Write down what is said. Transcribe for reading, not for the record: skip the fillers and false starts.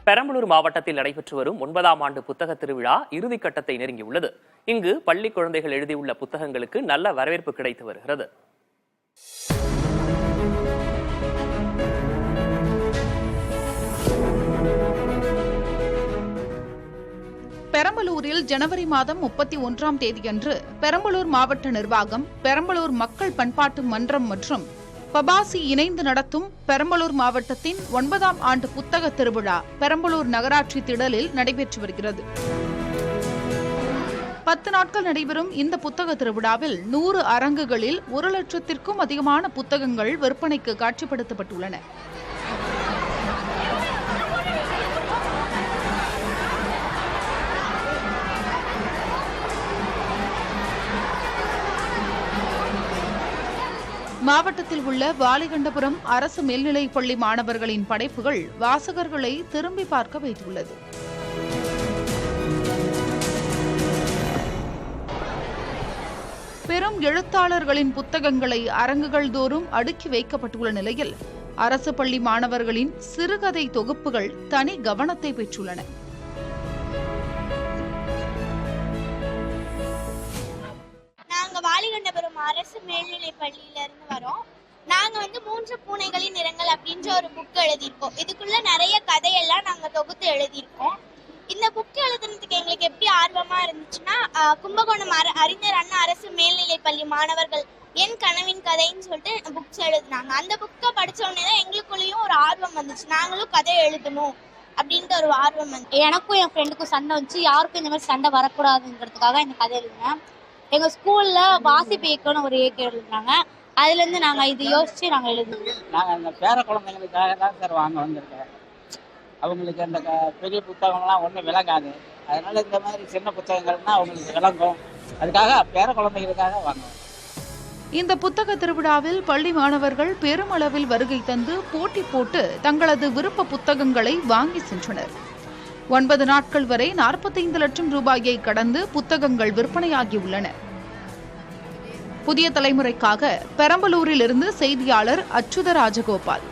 பெரம்பலூர் மாவட்டத்தில் நடைபெற்று வரும் 9ஆம் ஆண்டு புத்தக திருவிழா இறுதிக்கட்டத்தை நெருங்கியுள்ளது. இங்கு பள்ளி குழந்தைகள் எழுதியுள்ள புத்தகங்களுக்கு நல்ல வரவேற்பு கிடைத்து வருகிறது. பெரம்பலூரில் ஜனவரி மாதம் 31ஆம் தேதியன்று பெரம்பலூர் மாவட்ட நிர்வாகம், பெரம்பலூர் மக்கள் பண்பாட்டு மன்றம் மற்றும் பபாசி இணைந்து நடத்தும் பெரம்பலூர் மாவட்டத்தின் 9ஆம் ஆண்டு புத்தக திருவிழா பெரம்பலூர் நகராட்சி திடலில் நடைபெற்று வருகிறது. 10 நாட்கள் நடைபெறும் இந்த புத்தக திருவிழாவில் 100 அரங்குகளில் 1 லட்சத்திற்கும் அதிகமான புத்தகங்கள் விற்பனைக்கு காட்சிப்படுத்தப்பட்டுள்ளன. மாவட்டத்தில் உள்ள வாலிகண்டபுரம் அரசு மேல்நிலைப் பள்ளி மாணவர்களின் படைப்புகள் வாசகர்களை திரும்பி பார்க்க வைத்துள்ளது. பெரும் எழுத்தாளர்களின் புத்தகங்களை அரங்குகள் தோறும் அடுக்கி வைக்கப்பட்டுள்ள நிலையில் அரசு பள்ளி மாணவர்களின் சிறுகதை தொகுப்புகள் தனி கவனத்தை பெற்றுள்ளன. வாலிகண்டபுரம் அரசு மேல்நிலைப் பள்ளியில இருந்து வரோம். நாங்க 3 பூனைகளின் நிறங்கள் அப்படின்ற ஒரு புக் எழுதியிருக்கோம். இதுக்குள்ள நிறைய கதையெல்லாம் நாங்க தொகுத்து எழுதியிருக்கோம். இந்த புக் எழுதுனதுக்கு எங்களுக்கு எப்படி ஆர்வமா இருந்துச்சுன்னா, கும்பகோணம் அறிஞர் அண்ணா அரசு மேல்நிலைப் பள்ளி மாணவர்கள் என் கனவின் கதைன்னு சொல்லிட்டு புக்ஸ் எழுதுனாங்க. அந்த புக்கை படிச்ச உடனே தான் எங்களுக்குள்ளேயும் ஒரு ஆர்வம் வந்துச்சு, நாங்களும் கதை எழுதணும் அப்படின்ட்டு ஒரு ஆர்வம் வந்து. எனக்கும் என் ஃப்ரெண்டுக்கும் சண்டை வந்துச்சு. யாருக்கும் இந்த மாதிரி சண்டை வரக்கூடாதுங்கிறதுக்காக இந்த கதை எழுதினேன். எங்கள் ஸ்கூலில் வாசிப்பு இயக்கம்னு ஒரு இயக்கம் எழுதுனாங்க. அதுலேருந்து நாங்கள் இது யோசித்து நாங்கள் எழுதுனோம். நாங்கள் அந்த பேர குழந்தைங்களுக்காக தான் சார் வாங்க வந்திருக்கேன். அவங்களுக்கு அந்த பெரிய புத்தகம்லாம் ஒன்றும் விளங்காது. அதனால இந்த மாதிரி சின்ன புத்தகங்கள்னா அவங்களுக்கு விளங்கும். அதுக்காக பேர குழந்தைகளுக்காக வாங்குவோம். இந்த புத்தக திருவிழாவில் பள்ளி மாணவர்கள் பெருமளவில் வருகை தந்து போட்டி போட்டு தங்களது விருப்ப புத்தகங்களை வாங்கி சென்றனர். 9 நாட்கள் வரை 45 லட்சம் ரூபாயை கடந்து புத்தகங்கள் விற்பனையாகியுள்ளன. புதிய தலைமுறைக்காக பெரம்பலூரில் இருந்து செய்தியாளர் அச்சுத ராஜகோபால்.